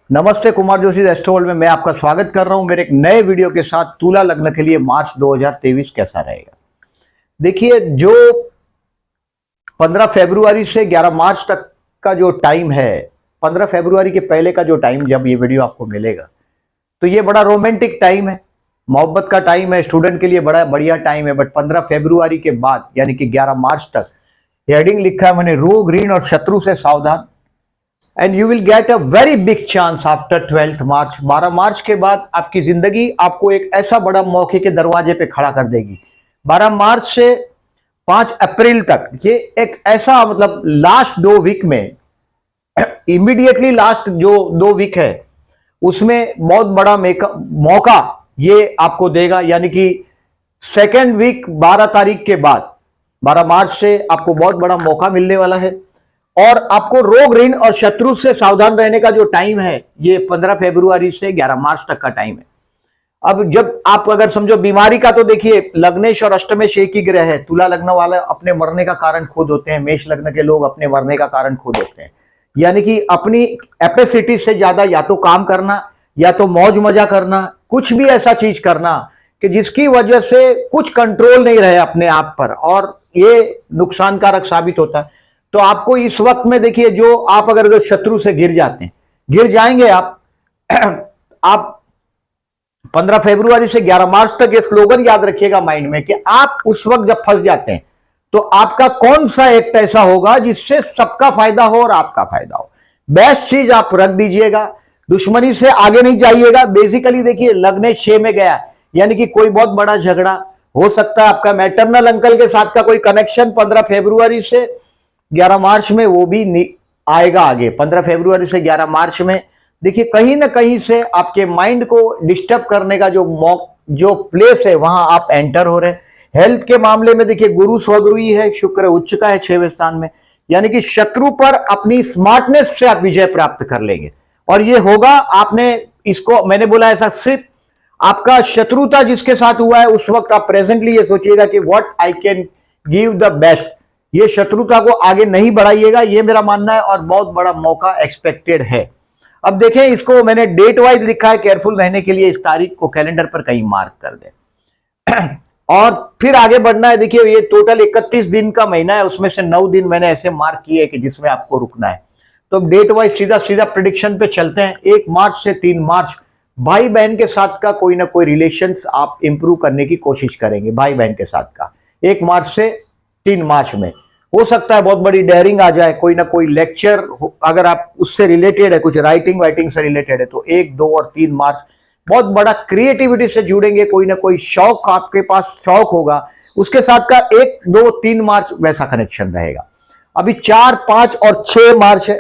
नमस्ते, कुमार जोशी एस्ट्रोवर्ल्ड में मैं आपका स्वागत कर रहा हूं मेरे एक नए वीडियो के साथ। तुला लग्न के लिए मार्च 2023 कैसा रहेगा। देखिए, जो 15 फरवरी से 11 मार्च तक का जो टाइम है, 15 फरवरी के पहले का जो टाइम जब ये वीडियो आपको मिलेगा तो ये बड़ा रोमांटिक टाइम है, मोहब्बत का टाइम है, स्टूडेंट के लिए बड़ा बढ़िया टाइम है। बट 15 फरवरी के बाद यानी कि 11 मार्च तक हेडिंग लिखा है मैंने, रोग ऋण और शत्रु से सावधान। And you will get a very big chance after 12 मार्च। 12 मार्च के बाद आपकी जिंदगी आपको एक ऐसा बड़ा मौके के दरवाजे पे खड़ा कर देगी। 12 मार्च से 5 अप्रैल तक ये एक ऐसा मतलब लास्ट 2 वीक में इमीडिएटली लास्ट जो 2 वीक है उसमें बहुत बड़ा मौका ये आपको देगा। यानी कि सेकेंड वीक 12 तारीख के बाद 12 मार्च से आपको बहुत बड़ा मौका मिलने वाला है। और आपको रोग ऋण और शत्रु से सावधान रहने का जो टाइम है ये 15 फरवरी से 11 मार्च तक का टाइम है। अब जब आप अगर समझो बीमारी का, तो देखिए लग्नेश और अष्टमेश एक ही ग्रह है। तुला लग्न वाले अपने मरने का कारण खुद होते हैं, मेष लग्न के लोग अपने मरने का कारण खुद होते हैं। यानी कि अपनी कैपेसिटी से ज्यादा या तो काम करना या तो मौज मजा करना, कुछ भी ऐसा चीज करना कि जिसकी वजह से कुछ कंट्रोल नहीं रहे अपने आप पर, और ये नुकसानकारक साबित होता है। तो आपको इस वक्त में देखिए, जो आप अगर शत्रु से गिर जाते हैं, गिर जाएंगे आप आप 15 फरवरी से 11 मार्च तक ये स्लोगन याद रखिएगा माइंड में कि आप उस वक्त जब फंस जाते हैं तो आपका कौन सा एक्ट ऐसा होगा जिससे सबका फायदा हो और आपका फायदा हो। बेस्ट चीज आप रख दीजिएगा, दुश्मनी से आगे नहीं जाइएगा। बेसिकली देखिए, लग्न 6 में गया, यानी कि कोई बहुत बड़ा झगड़ा हो सकता है। आपका मैटरनल अंकल के साथ का कोई कनेक्शन 15 फरवरी से 11 मार्च में वो भी आएगा आगे। 15 फरवरी से 11 मार्च में देखिए कहीं ना कहीं से आपके माइंड को डिस्टर्ब करने का जो प्लेस है वहां आप एंटर हो रहे हैं। हेल्थ के मामले में देखिए, गुरु स्वगुरु है, शुक्र उच्च का है 6वें स्थान में, यानी कि शत्रु पर अपनी स्मार्टनेस से आप विजय प्राप्त कर लेंगे। और ये होगा, आपने इसको मैंने बोला ऐसा सिर्फ आपका शत्रुता जिसके साथ हुआ है उस वक्त आप प्रेजेंटली ये सोचिएगा कि what I can give the best. ये शत्रुता को आगे नहीं बढ़ाइएगा, ये मेरा मानना है, और बहुत बड़ा मौका एक्सपेक्टेड है। अब देखें, इसको मैंने डेट वाइज लिखा है केयरफुल रहने के लिए। इस तारीख को कैलेंडर पर कहीं मार्क कर दें और फिर आगे बढ़ना है। देखिए, ये टोटल 31 दिन का महीना है, उसमें से 9 दिन मैंने ऐसे मार्क किए कि जिसमें आपको रुकना है। तो डेट वाइज सीधा सीधा प्रिडिक्शन पे चलते हैं। 1 मार्च से 3 मार्च भाई बहन के साथ का कोई ना कोई रिलेशंस आप इंप्रूव करने की कोशिश करेंगे। भाई बहन के साथ का 1 मार्च से 3 मार्च में हो सकता है बहुत बड़ी डेयरिंग आ जाए, कोई ना कोई लेक्चर अगर आप उससे रिलेटेड है, कुछ राइटिंग वाइटिंग से रिलेटेड है, तो 1, 2 और 3 मार्च बहुत बड़ा क्रिएटिविटी से जुड़ेंगे। कोई ना कोई शौक आपके पास शौक होगा, उसके साथ का 1, 2, 3 मार्च वैसा कनेक्शन रहेगा। अभी 4, 5 और 6 मार्च है।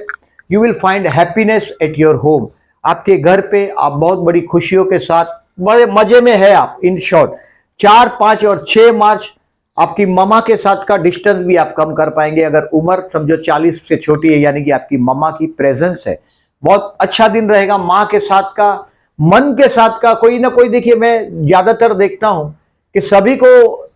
You will find happiness at your home. आपके घर पे आप बहुत बड़ी खुशियों के साथ बड़े मजे में है आप। इन शॉर्ट 4, 5 और 6 मार्च आपकी मम्मा के साथ का डिस्टेंस भी आप कम कर पाएंगे। अगर उम्र समझो 40 से छोटी है, यानी कि आपकी मम्मा की प्रेजेंस है, बहुत अच्छा दिन रहेगा। माँ के साथ का, मन के साथ का कोई ना कोई, देखिए मैं ज्यादातर देखता हूं कि सभी को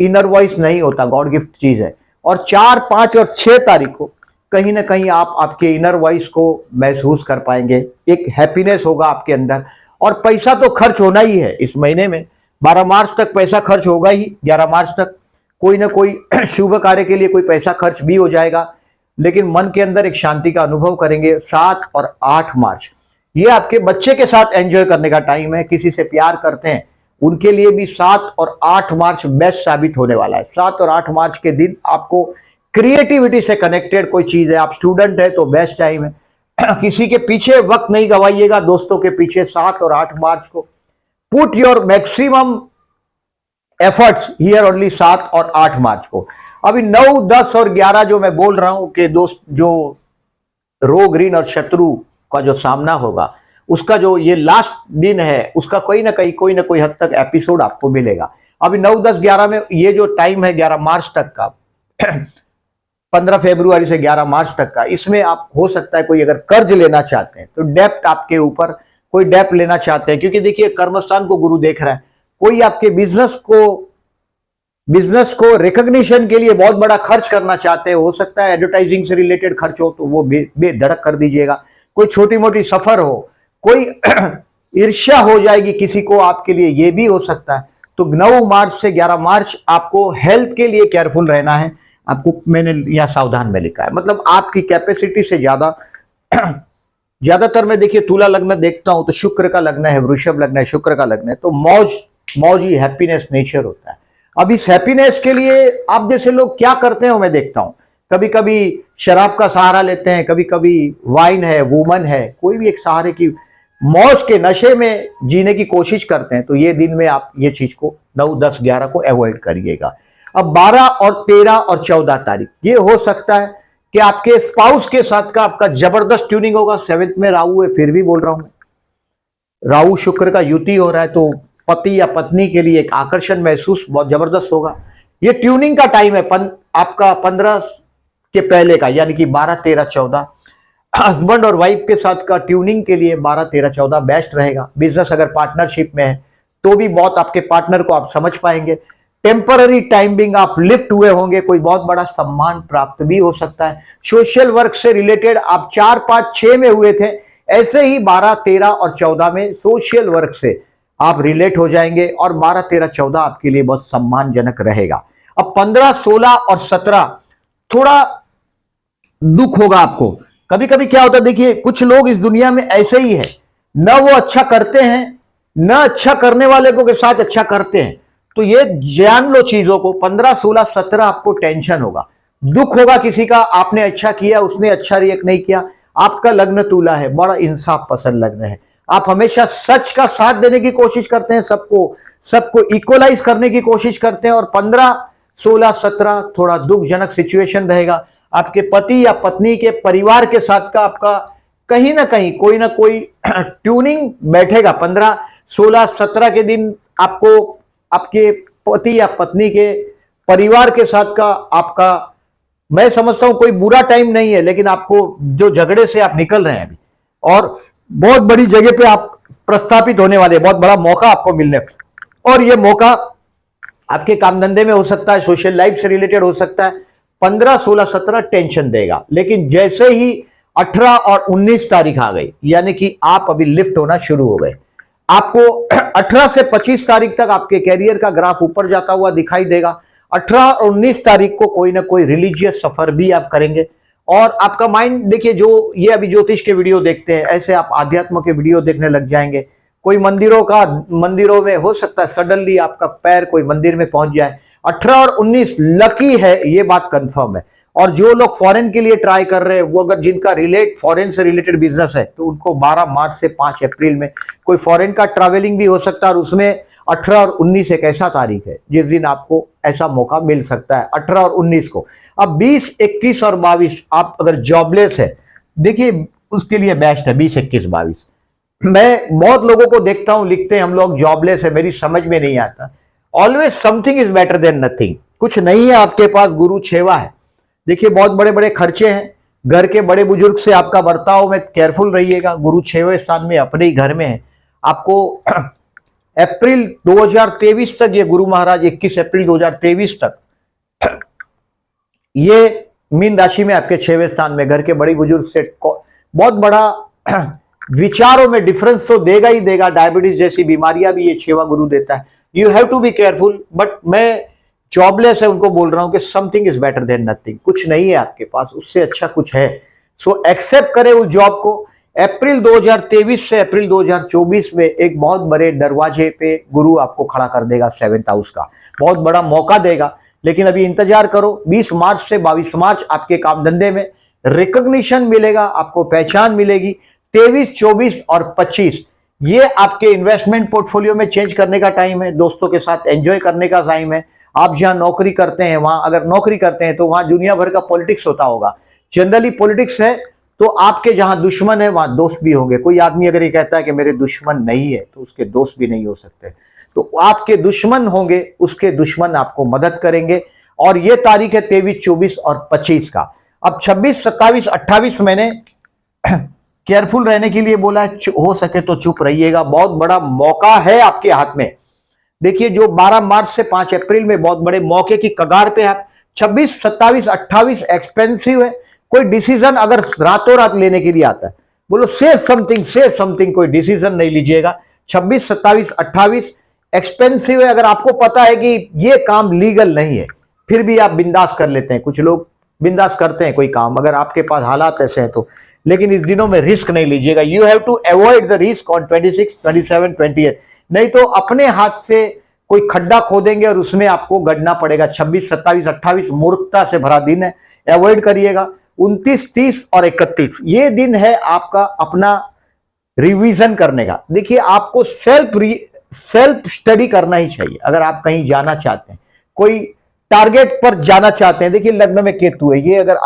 इनर वॉइस नहीं होता, गॉड गिफ्ट चीज है। और 4, 5 और 6 तारीख को कहीं ना कहीं आप आपके इनर वॉइस को महसूस कर पाएंगे। एक हैप्पीनेस होगा आपके अंदर। और पैसा तो खर्च होना ही है इस महीने में। 12 मार्च तक पैसा खर्च होगा ही। 11 मार्च तक कोई ना कोई शुभ कार्य के लिए कोई पैसा खर्च भी हो जाएगा, लेकिन मन के अंदर एक शांति का अनुभव करेंगे। 7 और 8 मार्च ये आपके बच्चे के साथ एंजॉय करने का टाइम है। किसी से प्यार करते हैं उनके लिए भी 7 और 8 मार्च बेस्ट साबित होने वाला है। 7 और 8 मार्च के दिन आपको क्रिएटिविटी से कनेक्टेड कोई चीज है, आप स्टूडेंट है तो बेस्ट टाइम है। किसी के पीछे वक्त नहीं गवाइएगा, दोस्तों के पीछे। 7 और 8 मार्च को put your maximum efforts here only. 7 और 8 मार्च को। अभी 9, 10 और 11 जो मैं बोल रहा हूं कि दोस्त, जो रोग ऋण और शत्रु का जो सामना होगा, उसका जो ये लास्ट दिन है, उसका कोई ना कोई हद तक एपिसोड आपको मिलेगा। अभी 9, 10, 11 में ये जो टाइम है 11 मार्च तक का 15 फरवरी से 11 मार्च तक का, इसमें आप हो सकता है कोई अगर कर्ज लेना चाहते हैं तो डेप्ट आपके ऊपर कोई डेप्ट लेना चाहते हैं, क्योंकि देखिए कर्मस्थान को गुरु देख रहा है। कोई आपके बिजनेस को रिकॉग्निशन के लिए बहुत बड़ा खर्च करना चाहते हैं, हो सकता है एडवर्टाइजिंग से रिलेटेड खर्च हो, तो वो बेधड़क कर दीजिएगा। कोई छोटी मोटी सफर हो, कोई ईर्ष्या हो जाएगी किसी को आपके लिए, ये भी हो सकता है। तो 9 मार्च से 11 मार्च आपको हेल्थ के लिए केयरफुल रहना है। आपको मैंने यहां सावधान में लिखा है, मतलब आपकी कैपेसिटी से ज्यादा ज्यादातर मैं देखिए तुला लग्न देखता हूं तो शुक्र का लग्न है, वृषभ लग्न है, शुक्र का लग्न है, तो मौज ही हैप्पीनेस नेचर होता है। अब इस हैप्पीनेस के लिए आप जैसे लोग क्या करते हैं मैं देखता हूं, कभी कभी शराब का सहारा लेते हैं, कभी कभी वाइन है, वुमन है, कोई भी एक सहारे की मौज के नशे में जीने की कोशिश करते हैं। तो ये दिन में आप ये चीज को 9, 10, 11 को अवॉइड करिएगा। अब 12 और 13 और 14 तारीख ये हो सकता है कि आपके स्पाउस के साथ का आपका जबरदस्त ट्यूनिंग होगा। 7th में राहु है, फिर भी बोल रहा हूं मैं, राहु शुक्र का युति हो रहा है, तो पति या पत्नी के लिए एक आकर्षण महसूस बहुत जबरदस्त होगा। ये ट्यूनिंग का टाइम है आपका 15 के पहले का, यानी कि 12, 13, 14। हस्बैंड और वाइफ के साथ का ट्यूनिंग के लिए 12, 13, 14 बेस्ट रहेगा। बिजनेस अगर पार्टनरशिप में है तो भी बहुत आपके पार्टनर को आप समझ पाएंगे। टेम्पररी टाइमिंग आप लिफ्ट हुए होंगे, कोई बहुत बड़ा सम्मान प्राप्त भी हो सकता है। सोशल वर्क से रिलेटेड आप 4, 5, 6 में हुए थे, ऐसे ही 12, 13 और 14 में सोशल वर्क से आप रिलेट हो जाएंगे और 12, 13, 14 आपके लिए बहुत सम्मानजनक रहेगा। अब 15, 16 और 17 थोड़ा दुख होगा आपको। कभी कभी क्या होता है, देखिए कुछ लोग इस दुनिया में ऐसे ही है, न वो अच्छा करते हैं, न अच्छा करने वाले को के साथ अच्छा करते हैं। तो ये जान लो चीजों को। 15, 16, 17 आपको टेंशन होगा, दुख होगा किसी का, आपने अच्छा किया, उसने अच्छा रिएक्ट नहीं किया। आपका लग्न तुला है, बड़ा इंसाफ पसंद लग्न है। आप हमेशा सच का साथ देने की कोशिश करते हैं, सबको इक्वलाइज करने की कोशिश करते हैं। और 15, 16, 17 थोड़ा दुखजनक सिचुएशन रहेगा। आपके पति या पत्नी के परिवार के साथ का आपका कहीं ना कहीं कोई ना कोई ट्यूनिंग बैठेगा। 15, 16, 17 के दिन आपको आपके पति या पत्नी के परिवार के साथ का आपका, मैं समझता हूं कोई बुरा टाइम नहीं है, लेकिन आपको जो झगड़े से आप निकल रहे हैं अभी और बहुत बड़ी जगह पे आप प्रस्थापित होने वाले, बहुत बड़ा मौका आपको मिलने, और यह मौका आपके काम धंधे में हो सकता है, सोशल लाइफ से रिलेटेड हो सकता है। 15, 16, 17 टेंशन देगा, लेकिन जैसे ही 18 और 19 तारीख आ गई, यानी कि आप अभी लिफ्ट होना शुरू हो गए। आपको 18 से 25 तारीख तक आपके कैरियर का ग्राफ ऊपर जाता हुआ दिखाई देगा। 18 और 19 तारीख को कोई ना कोई रिलीजियस सफर भी आप करेंगे और आपका माइंड, देखिए जो ये अभी ज्योतिष के वीडियो देखते हैं, ऐसे आप आध्यात्म के वीडियो देखने लग जाएंगे। कोई मंदिरों में हो सकता है सडनली आपका पैर कोई मंदिर में पहुंच जाए। 18 और 19 लकी है, ये बात कंफर्म है। और जो लोग फॉरेन के लिए ट्राई कर रहे हैं, वो अगर जिनका फॉरेन से रिलेटेड बिजनेस है, तो उनको 12 मार्च से 5 अप्रैल में कोई फॉरेन का ट्रैवलिंग भी हो सकता है। और उसमें 18 और 19 एक ऐसा तारीख है जिस दिन आपको ऐसा मौका मिल सकता है, 18 और 19 को। अब 20, 21 और 22 आप अगर जॉबलेस है, देखिए उसके लिए बेस्ट है 20, 21, 22। मैं बहुत लोगों को देखता हूं, लिखते हैं हम लोग जॉबलेस है, मेरी समझ में नहीं आता। Always something is better than nothing. कुछ नहीं है आपके पास, गुरु छेवा है। देखिए बहुत बड़े बड़े खर्चे हैं, घर के बड़े बुजुर्ग से आपका बर्ताव में केयरफुल रहिएगा। गुरु 6वें स्थान में अपने ही घर में है। आपको अप्रैल 2023 तक ये गुरु महाराज 21 अप्रैल 2023 तक ये मीन राशि में आपके 6वें स्थान में घर के बड़े बुजुर्ग से बहुत बड़ा विचारों में डिफरेंस तो देगा ही देगा। डायबिटीज जैसी बीमारियां भी ये 6वां गुरु देता है। You have to be careful. But मैं जॉबलेस है उनको बोल रहा हूं कि something is better than nothing. कुछ नहीं है आपके पास, उससे अच्छा कुछ है। सो एक्सेप्ट करें उस जॉब को। अप्रैल 2023 से अप्रैल 2024 में एक बहुत बड़े दरवाजे पे गुरु आपको खड़ा कर देगा, 7th हाउस का बहुत बड़ा मौका देगा। लेकिन अभी इंतजार करो, 20 मार्च से 22 मार्च आपके काम धंधे में रिकॉग्निशन मिलेगा, आपको पहचान मिलेगी। 23, 24 और 25 ये आपके इन्वेस्टमेंट पोर्टफोलियो में चेंज करने का टाइम है, दोस्तों के साथ एंजॉय करने का टाइम है। आप जहां नौकरी करते हैं, वहां अगर नौकरी करते हैं तो वहां दुनिया भर का पॉलिटिक्स होता होगा। जनरली पॉलिटिक्स है तो आपके जहां दुश्मन है वहां दोस्त भी होंगे। कोई आदमी अगर ये कहता है कि मेरे दुश्मन नहीं है, तो उसके दोस्त भी नहीं हो सकते। तो आपके दुश्मन होंगे, उसके दुश्मन आपको मदद करेंगे। और ये तारीख है 23, 24 और 25 का। अब 26, 27, 28 मैंने केयरफुल रहने के लिए बोला है, हो सके तो चुप रहिएगा। बहुत बड़ा मौका है आपके हाथ में। देखिए जो 12 मार्च से 5 अप्रैल में बहुत बड़े मौके की कगार पे है। 26, 27, 28 एक्सपेंसिव है। कोई डिसीजन अगर रातों रात लेने के लिए आता है, बोलो से समथिंग, कोई डिसीजन नहीं लीजिएगा। 26, 27, 28 एक्सपेंसिव है। अगर आपको पता है कि ये काम लीगल नहीं है, फिर भी आप बिंदास कर लेते हैं। कुछ लोग बिंदास करते हैं कोई काम, अगर आपके पास हालात ऐसे हैं तो। लेकिन इस दिनों में रिस्क नहीं लीजिएगा। You have to avoid the risk on 26, 27, 28, नहीं तो अपने हाथ से कोई खड्डा खोदेंगे और उसमें आपको गड़ना पड़ेगा। 26, 27, 28 मूर्खता से भरा दिन है, अवॉइड करिएगा। 29, 30 और 31 ये दिन है आपका अपना रिवीजन करने का। देखिए, आपको सेल्फ स्टडी करना ही चाहिए। अगर आप कहीं जाना चाहते हैं, कोई टारगेट पर जाना चाहते हैं, देखिए लग्न में केतु है, ये अगर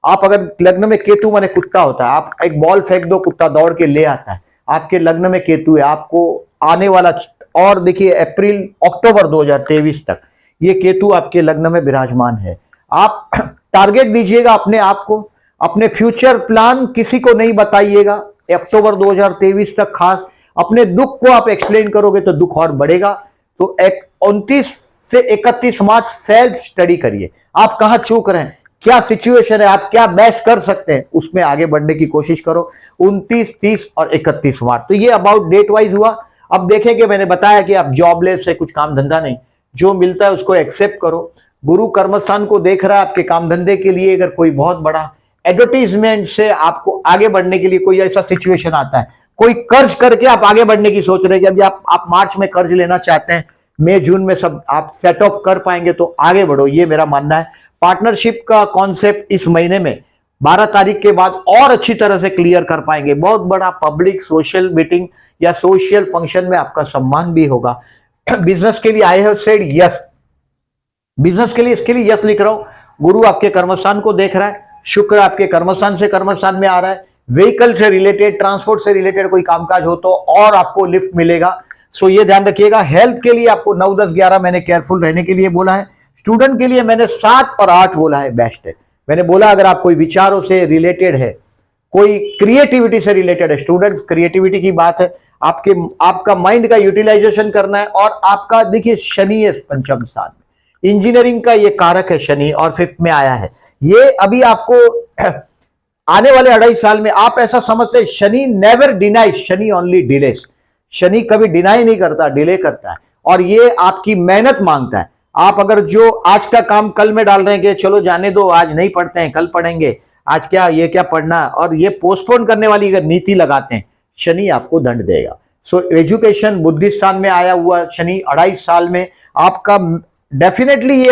आप अगर लग्न में केतु माने कुत्ता होता है, आप एक बॉल फेंक दो, कुत्ता दौड़ के ले आता है। आपके लग्न में केतु है, आपको आने वाला, और देखिए अप्रैल अक्टूबर 2023 तक ये केतु आपके लग्न में विराजमान है। आप टारगेट दीजिएगा अपने आप को, अपने फ्यूचर प्लान किसी को नहीं बताइएगा अक्टूबर 2023 तक। खास अपने दुख को आप एक्सप्लेन करोगे तो दुख और बढ़ेगा। तो 29 से 31 मार्च सेल्फ स्टडी करिए। आप कहां चूक रहे हैं, क्या सिचुएशन है, आप क्या बेस्ट कर सकते हैं, उसमें आगे बढ़ने की कोशिश करो। 29, 30 और 31 मार्च। तो ये अबाउट डेट वाइज हुआ। अब देखेंगे, मैंने बताया कि आप जॉबलेस है, कुछ काम धंधा नहीं, जो मिलता है उसको एक्सेप्ट करो। गुरु कर्मस्थान को देख रहा है आपके काम धंधे के लिए। अगर कोई बहुत बड़ा एडवर्टीजमेंट से आपको आगे बढ़ने के लिए कोई ऐसा सिचुएशन आता है, कोई कर्ज करके आप आगे बढ़ने की सोच रहे हैं, अभी आप मार्च में कर्ज लेना चाहते हैं, मई जून में सब आप सेट अप कर पाएंगे तो आगे बढ़ो, ये मेरा मानना है। पार्टनरशिप का कॉन्सेप्ट इस महीने में 12 तारीख के बाद और अच्छी तरह से क्लियर कर पाएंगे। बहुत बड़ा पब्लिक सोशल मीटिंग या सोशल फंक्शन में आपका सम्मान भी होगा। बिजनेस के लिए I have said yes, business के लिए, इसके लिए यस लिख रहा हूं। गुरु आपके कर्मस्थान को देख रहा है, शुक्र आपके कर्मस्थान से कर्मस्थान में आ रहा है। व्हीकल से रिलेटेड, ट्रांसपोर्ट से रिलेटेड कोई कामकाज हो तो और आपको लिफ्ट मिलेगा। सो ये ध्यान रखिएगा। हेल्थ के लिए आपको 9, 10, 11 मैंने केयरफुल रहने के लिए बोला है। स्टूडेंट के लिए मैंने 7 और 8 बोला है, बेस्ट है। मैंने बोला अगर आप कोई विचारों से रिलेटेड है, कोई क्रिएटिविटी से रिलेटेड है, स्टूडेंट्स क्रिएटिविटी की बात है, आपका माइंड का यूटिलाइजेशन करना है। और आपका देखिए शनि है पंचम स्थान में, इंजीनियरिंग का ये कारक है शनि, और 5th में आया है। ये अभी आपको आने वाले 2.5 साल में आप ऐसा समझते हैं, Shani never denies, Shani only delays. Shani कभी डिनाई नहीं करता, डिले करता है। और ये आपकी मेहनत मांगता है। आप अगर जो आज का काम कल में डाल रहे हैं कि चलो जाने दो, आज नहीं पढ़ते हैं, कल पढ़ेंगे, आज क्या, ये क्या पढ़ना, और ये पोस्टपोन करने वाली अगर नीति लगाते हैं, शनि आपको दंड देगा। सो एजुकेशन बुद्धि स्थान में आया हुआ शनि 2.5 साल में आपका डेफिनेटली, ये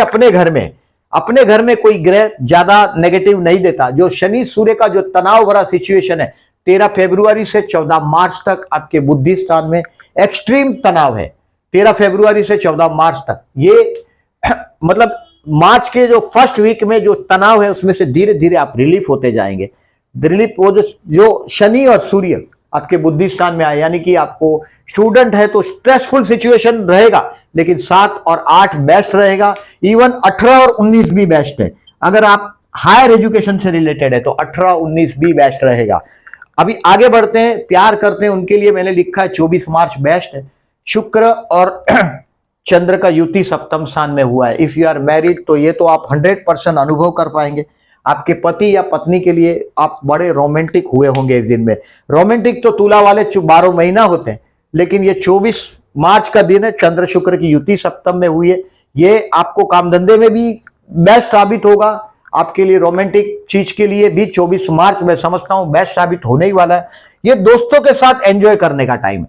अपने घर में कोई ग्रह ज्यादा नेगेटिव नहीं देता। जो शनि सूर्य का जो तनाव भरा सिचुएशन है, 13 फरवरी से 14 मार्च तक आपके बुद्धि स्थान में एक्सट्रीम तनाव है। 13 फरवरी से 14 मार्च तक ये मतलब मार्च के जो फर्स्ट वीक में जो तनाव है उसमें से धीरे धीरे आप रिलीफ होते जाएंगे। रिलीफ वो जो शनि और सूर्य आपके बुद्धि स्थान में आए, यानी कि आपको स्टूडेंट है तो स्ट्रेसफुल सिचुएशन रहेगा, लेकिन 7 और 8 बेस्ट रहेगा। इवन 18 और 19 भी बेस्ट है। अगर आप हायर एजुकेशन से रिलेटेड है तो 18, 19 भी बेस्ट रहेगा। अभी आगे बढ़ते हैं, प्यार करते हैं उनके लिए मैंने लिखा है 24 मार्च बेस्ट है। शुक्र और चंद्र का युति सप्तम स्थान में हुआ है। इफ यू आर मैरिड तो ये तो आप 100% अनुभव कर पाएंगे। आपके पति या पत्नी के लिए आप बड़े रोमांटिक हुए होंगे इस दिन में। रोमांटिक तो तुला वाले 12 महीना होते हैं, लेकिन ये 24 मार्च का दिन है, चंद्र शुक्र की युति सप्तम में हुई है। ये आपको काम धंधे में भी बेस्ट साबित होगा, आपके लिए रोमांटिक चीज के लिए भी 24 मार्च में समझता हूं बेस्ट साबित होने ही वाला है। ये दोस्तों के साथ एंजॉय करने का टाइम है।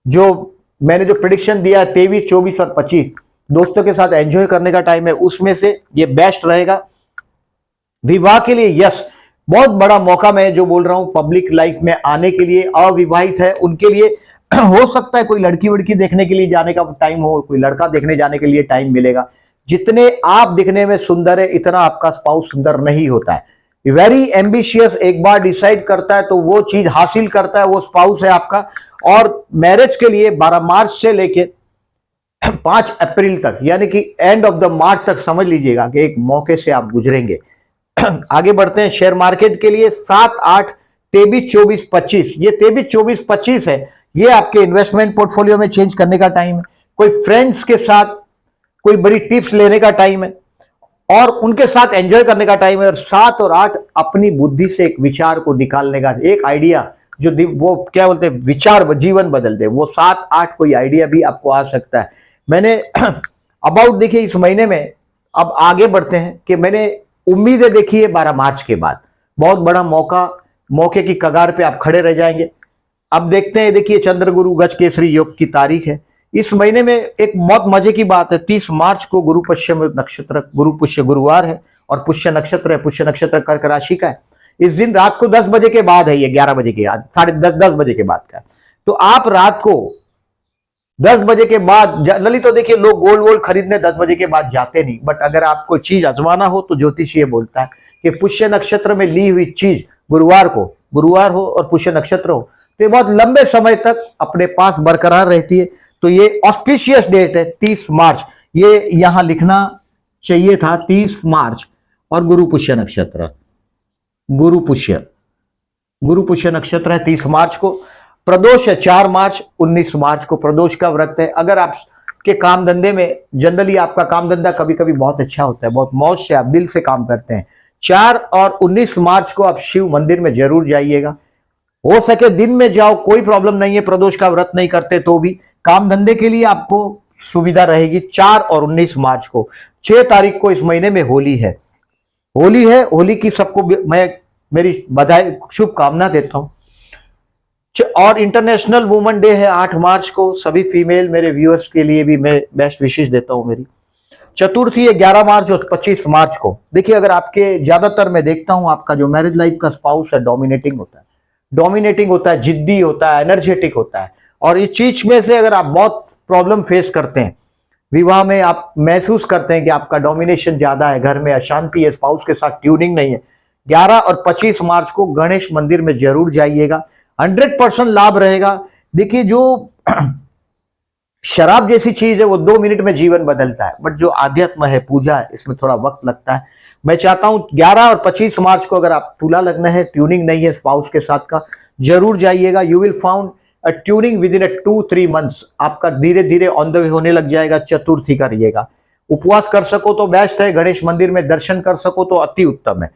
जो मैंने जो प्रेडिक्शन दिया है 23, 24 और 25 दोस्तों के साथ एंजॉय करने का टाइम है, उसमें से ये बेस्ट रहेगा। विवाह के लिए यस, बहुत बड़ा मौका मैं जो बोल रहा हूं पब्लिक लाइफ में आने के लिए। अविवाहित है उनके लिए हो सकता है कोई लड़की वड़की देखने के लिए जाने का टाइम हो, कोई लड़का देखने जाने के लिए टाइम मिलेगा। जितने आप दिखने में सुंदर है इतना आपका स्पाउस सुंदर नहीं होता है। वेरी एम्बिशियस, एक बार डिसाइड करता है तो वो चीज हासिल करता है, वो स्पाउस है आपका। और मैरिज के लिए 12 मार्च से लेके 5 अप्रैल तक, यानी कि एंड ऑफ द मार्च तक समझ लीजिएगा कि एक मौके से आप गुजरेंगे। आगे बढ़ते हैं शेयर मार्केट के लिए 7, 8, 23, 24, 25। ये 23, 24, 25 है, ये आपके इन्वेस्टमेंट पोर्टफोलियो में चेंज करने का टाइम है। कोई फ्रेंड्स के साथ कोई बड़ी टिप्स लेने का टाइम है। और उनके साथ एंजॉय करने का टाइम है। और 7 और 8 अपनी बुद्धि से एक विचार को निकालने का, एक आइडिया जो वो क्या बोलते हैं विचार जीवन बदल दे, वो 7-8 कोई आइडिया भी आपको आ सकता है। मैंने अबाउट देखिए इस महीने में, अब आगे बढ़ते हैं कि मैंने उम्मीदें देखी है 12 मार्च के बाद, बहुत बड़ा मौके की कगार पे आप खड़े रह जाएंगे। अब देखते हैं, देखिए चंद्रगुरु गज केसरी योग की तारीख है इस महीने में। एक बहुत मजे की बात है, 30 मार्च को गुरु पुष्य नक्षत्र, गुरु पुष्य गुरुवार है और पुष्य नक्षत्र है, पुष्य नक्षत्र कर्क राशि का है। इस दिन रात को 10 बजे के बाद है, ये 11 बजे के बाद, 10:30 बजे के बाद का। तो आप रात को 10 बजे के बाद, ललित तो देखिए लोग गोल्ड वोल्ड खरीदने 10 बजे के बाद जाते नहीं, बट अगर आपको चीज आजमाना हो तो ज्योतिष ये बोलता है कि पुष्य नक्षत्र में ली हुई चीज गुरुवार हो और पुष्य नक्षत्र हो तो ये बहुत लंबे समय तक अपने पास बरकरार रहती है। तो ये ऑस्पिशियस डेट है 30 मार्च, ये यहां लिखना चाहिए था 30 मार्च। और गुरु पुष्य नक्षत्र, गुरु पुष्य नक्षत्र है 30 मार्च को। प्रदोष है 4 मार्च, 19 मार्च को प्रदोष का व्रत है। अगर आप के काम धंधे में, जनरली आपका काम धंधा कभी कभी बहुत अच्छा होता है, बहुत मौज से आप दिल से काम करते हैं, 4 और 19 मार्च को आप शिव मंदिर में जरूर जाइएगा। हो सके दिन में जाओ, कोई प्रॉब्लम नहीं है, प्रदोष का व्रत नहीं करते तो भी काम धंधे के लिए आपको सुविधा रहेगी। 4 और 19 मार्च को, 6 तारीख को इस महीने में होली है। होली की सबको मैं मेरी बधाई शुभकामना देता हूं। और इंटरनेशनल वुमेन डे है 8 मार्च को, सभी फीमेल मेरे व्यूअर्स के लिए भी मैं बेस्ट विशेष देता हूं मेरी। चतुर्थी है 11 मार्च और 25 मार्च को। देखिए अगर आपके ज्यादातर मैं देखता हूं आपका जो मैरिज लाइफ का स्पाउस है डोमिनेटिंग होता है, जिद्दी होता है, एनर्जेटिक होता है। और इस चीज में से अगर आप बहुत प्रॉब्लम फेस करते हैं, विवाह में आप महसूस करते हैं कि आपका डोमिनेशन ज्यादा है, घर में अशांति है, स्पाउस के साथ ट्यूनिंग नहीं है, 11 और 25 मार्च को गणेश मंदिर में जरूर जाइएगा, 100% लाभ रहेगा। देखिए जो शराब जैसी चीज है वो 2 मिनट में जीवन बदलता है, बट जो आध्यात्म है, पूजा है, इसमें थोड़ा वक्त लगता है। मैं चाहता हूं 11 और 25 मार्च को अगर आप तुला लग्न है, ट्यूनिंग नहीं है स्पाउस के साथ का, जरूर जाइएगा। You will found a tuning with in 2-3 months, आपका धीरे धीरे ऑन द वे होने लग जाएगा। चतुर्थी करिएगा, उपवास कर सको तो बेस्ट है, गणेश मंदिर में दर्शन कर सको तो अति उत्तम है,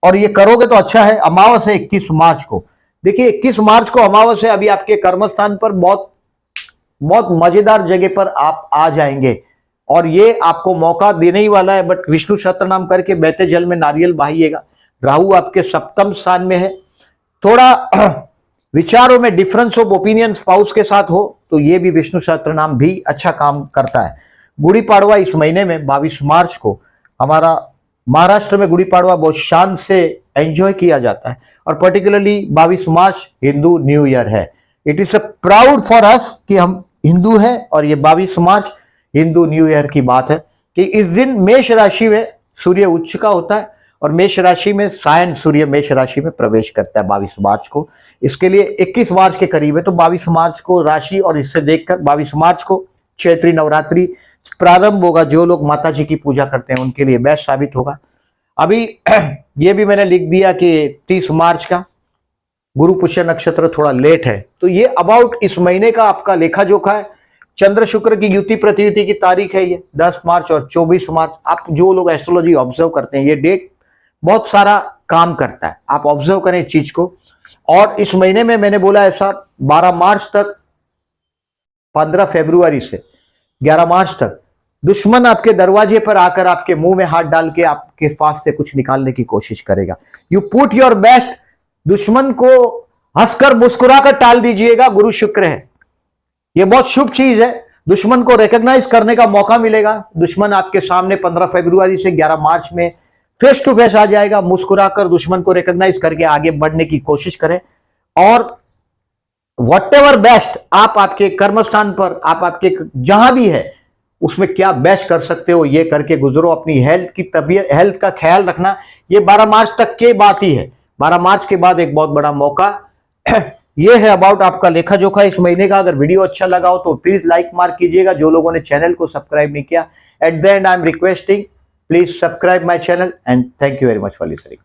और ये करोगे तो अच्छा है। अमावस है 21 मार्च को। देखिए 21 मार्च को अमावस है, अभी आपके कर्मस्थान पर बहुत मजेदार जगह पर आप आ जाएंगे और ये आपको मौका देने ही वाला है। बट विष्णु सहस्त्र नाम करके बहते जल में नारियल बहाइएगा। राहु आपके 7वें स्थान में है, थोड़ा विचारों में डिफरेंस ऑफ ओपिनियन स्पाउस के साथ हो तो ये भी विष्णु सहस्त्र नाम भी अच्छा काम करता है। गुड़ी पाड़वा इस महीने में 22 मार्च को, हमारा महाराष्ट्र में गुड़ी पाड़वा बहुत शान से एंजॉय किया जाता है और पर्टिकुलरली 22 मार्च हिंदू न्यू ईयर है। It is a proud for us कि हम हिंदू हैं और ये 22 मार्च हिंदू न्यू ईयर की बात है कि इस दिन मेष राशि में सूर्य उच्च का होता है और मेष राशि में सायन सूर्य मेष राशि में प्रवेश करता है 22 मार्च को। इसके लिए 21 मार्च के करीब है, तो 22 मार्च को राशि और इससे देखकर 22 मार्च को चैत्री नवरात्रि प्रारंभ होगा। जो लोग माता जी की पूजा करते हैं उनके लिए बेस्ट साबित होगा। अभी ये भी मैंने लिख दिया कि 30 मार्च का गुरु पुष्य नक्षत्र थोड़ा लेट है, तो ये अबाउट इस महीने का आपका लेखा जोखा है। चंद्र शुक्र की युति प्रतियुति की तारीख है ये 10 मार्च और 24 मार्च। आप जो लोग एस्ट्रोलॉजी ऑब्जर्व करते हैं, ये डेट बहुत सारा काम करता है, आप ऑब्जर्व करें इस चीज को। और इस महीने में मैंने बोला ऐसा 12 मार्च तक, 15 फरवरी से 11 मार्च तक दुश्मन आपके दरवाजे पर आकर आपके मुंह में हाथ डाल के आपके पास से कुछ निकालने की कोशिश करेगा। यू पुट योर बेस्ट, दुश्मन को हंसकर मुस्कुराकर टाल दीजिएगा। गुरु शुक्र है, यह बहुत शुभ चीज है। दुश्मन को रिकॉग्नाइज करने का मौका मिलेगा। दुश्मन आपके सामने 15 फरवरी से 11 मार्च में फेस टू फेस आ जाएगा। मुस्कुराकर दुश्मन को रिकॉग्नाइज करके आगे बढ़ने की कोशिश करें और व्हाटएवर बेस्ट आप आपके कर्मस्थान पर, आप आपके जहां भी है उसमें क्या बेस्ट कर सकते हो ये करके गुजरो। अपनी हेल्थ का ख्याल रखना। ये 12 मार्च तक की बात ही है, 12 मार्च के बाद एक बहुत बड़ा मौका ये है अबाउट आपका लेखा जोखा इस महीने का। अगर वीडियो अच्छा लगा हो तो प्लीज लाइक मार्क कीजिएगा। जो लोगों ने चैनल को सब्सक्राइब नहीं किया, at the and I am requesting please subscribe my channel and thank you very much for listening.